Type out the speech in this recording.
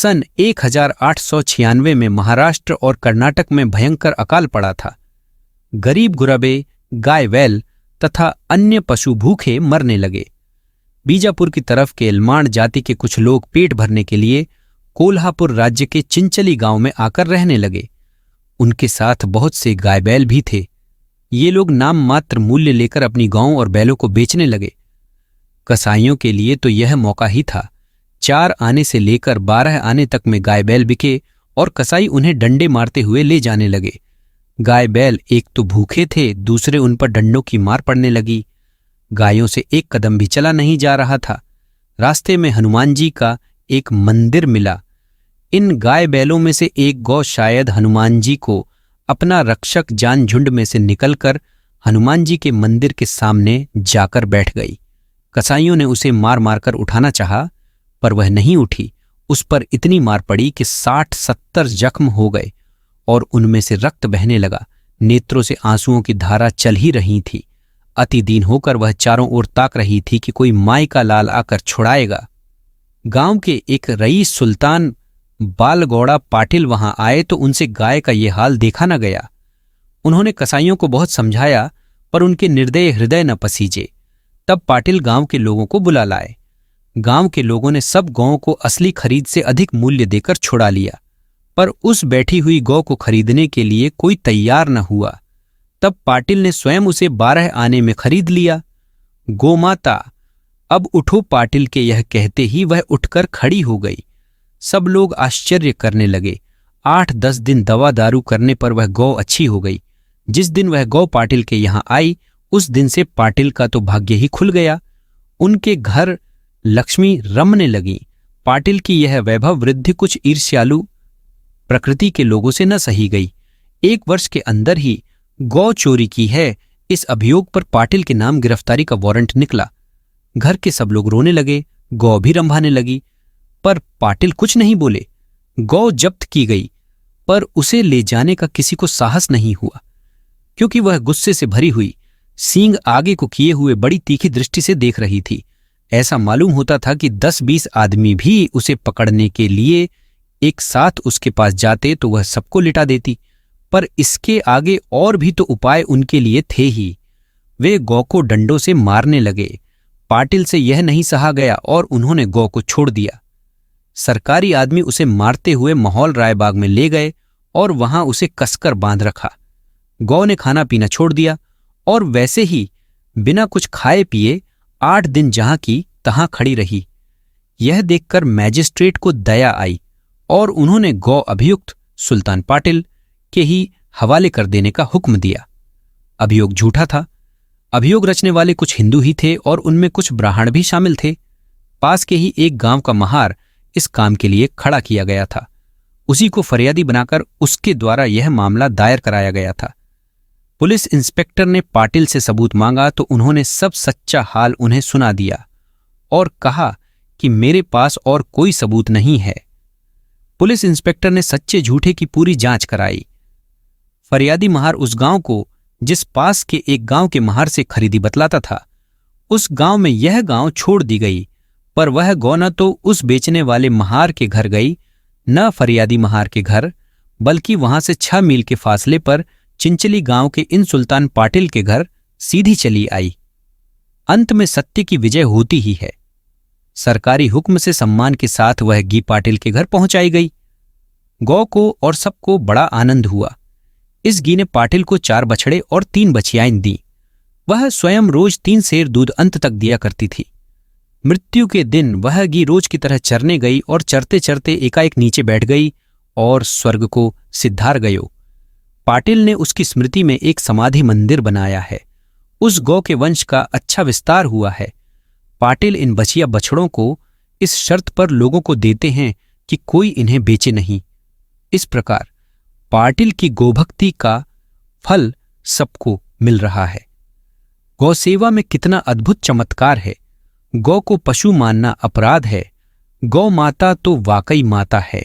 सन 1896 में महाराष्ट्र और कर्नाटक में भयंकर अकाल पड़ा था। गरीब गुरबे, गाय बैल तथा अन्य पशु भूखे मरने लगे। बीजापुर की तरफ के एलमाण जाति के कुछ लोग पेट भरने के लिए कोल्हापुर राज्य के चिंचली गांव में आकर रहने लगे। उनके साथ बहुत से गाय बैल भी थे। ये लोग नाम मात्र मूल्य लेकर अपनी गांव और बैलों को बेचने लगे। कसाईयों के लिए तो यह मौका ही था। 4 आने से लेकर 12 आने तक में गाय बैल बिके और कसाई उन्हें डंडे मारते हुए ले जाने लगे। गाय बैल एक तो भूखे थे, दूसरे उन पर डंडों की मार पड़ने लगी। गायों से एक कदम भी चला नहीं जा रहा था। रास्ते में हनुमान जी का एक मंदिर मिला। इन गाय बैलों में से एक गौ शायद हनुमान जी को अपना रक्षक जान झुंड में से निकलकर हनुमान जी के मंदिर के सामने जाकर बैठ गई। कसाईयों ने उसे मार मारकर उठाना चाहा, पर वह नहीं उठी। उस पर इतनी मार पड़ी कि 60-70 जख्म हो गए और उनमें से रक्त बहने लगा। नेत्रों से आंसुओं की धारा चल ही रही थी। अति दीन होकर वह चारों ओर ताक रही थी कि कोई माई का लाल आकर छुड़ाएगा। गांव के एक रईस सुल्तान बालगौड़ा पाटिल वहां आए तो उनसे गाय का ये हाल देखा न गया। उन्होंने कसाईयों को बहुत समझाया, पर उनके निर्दय हृदय न पसीजे। तब पाटिल गांव के लोगों को बुला लाए। गांव के लोगों ने सब गौओं को असली खरीद से अधिक मूल्य देकर छुड़ा लिया, पर उस बैठी हुई गौ को खरीदने के लिए कोई तैयार न हुआ। तब पाटिल ने स्वयं उसे 12 आने में खरीद लिया। गोमाता, अब उठो पाटिल के यह कहते ही वह उठकर खड़ी हो गई। सब लोग आश्चर्य करने लगे। 8-10 दिन दवा दारू करने पर वह गौ अच्छी हो गई। जिस दिन वह गौ पाटिल के यहां आई, उस दिन से पाटिल का तो भाग्य ही खुल गया। उनके घर लक्ष्मी रमने लगी। पाटिल की यह वैभव वृद्धि कुछ ईर्ष्यालु प्रकृति के लोगों से न सही गई। 1 वर्ष के अंदर ही गौ चोरी की है, इस अभियोग पर पाटिल के नाम गिरफ्तारी का वारंट निकला। घर के सब लोग रोने लगे, गौ भी रंभाने लगी, पर पाटिल कुछ नहीं बोले। गौ जब्त की गई, पर उसे ले जाने का किसी को साहस नहीं हुआ, क्योंकि वह गुस्से से भरी हुई, सींग आगे को किए हुए बड़ी तीखी दृष्टि से देख रही थी। ऐसा मालूम होता था कि 10-20 आदमी भी उसे पकड़ने के लिए एक साथ उसके पास जाते तो वह सबको लिटा देती, पर इसके आगे और भी तो उपाय उनके लिए थे ही। वे गौ को डंडों से मारने लगे। पाटिल से यह नहीं सहा गया और उन्होंने गौ को छोड़ दिया। सरकारी आदमी उसे मारते हुए माहौल रायबाग में ले गए और वहां उसे कसकर बांध रखा। गौ ने खाना पीना छोड़ दिया और वैसे ही बिना कुछ खाए पिए 8 दिन जहां की तहां खड़ी रही। यह देखकर मैजिस्ट्रेट को दया आई और उन्होंने गौ अभियुक्त सुल्तान पाटिल के ही हवाले कर देने का हुक्म दिया। अभियोग झूठा था। अभियोग रचने वाले कुछ हिंदू ही थे और उनमें कुछ ब्राह्मण भी शामिल थे। पास के ही एक गांव का महार इस काम के लिए खड़ा किया गया था। उसी को फरियादी बनाकर उसके द्वारा यह मामला दायर कराया गया था। पुलिस इंस्पेक्टर ने पाटिल से सबूत मांगा तो उन्होंने सब सच्चा हाल उन्हें सुना दिया और कहा कि मेरे पास और कोई सबूत नहीं है। पुलिस इंस्पेक्टर ने सच्चे झूठे की पूरी जांच कराई। फरियादी महार उस गांव को जिस पास के एक गांव के महार से खरीदी बतलाता था, उस गांव में यह गांव छोड़ दी गई, पर वह गौ न तो उस बेचने वाले महार के घर गई, न फरियादी महार के घर, बल्कि वहां से 6 मील के फासले पर चिंचली गांव के इन सुल्तान पाटिल के घर सीधी चली आई। अंत में सत्य की विजय होती ही है। सरकारी हुक्म से सम्मान के साथ वह गी पाटिल के घर पहुंचाई गई। गौ को और सबको बड़ा आनंद हुआ। इस गी ने पाटिल को 4 बछड़े और 3 बछियाएं दी। वह स्वयं रोज 3 सेर दूध अंत तक दिया करती थी। मृत्यु के दिन वह गी रोज की तरह चरने गई और चरते चरते एकाएक नीचे बैठ गई और स्वर्ग को सिद्धार गयो। पाटिल ने उसकी स्मृति में एक समाधि मंदिर बनाया है। उस गौ के वंश का अच्छा विस्तार हुआ है। पाटिल इन बछिया बछड़ों को इस शर्त पर लोगों को देते हैं कि कोई इन्हें बेचे नहीं। इस प्रकार पाटिल की गोभक्ति का फल सबको मिल रहा है। गौ सेवा में कितना अद्भुत चमत्कार है। गौ को पशु मानना अपराध है। गौ माता तो वाकई माता है।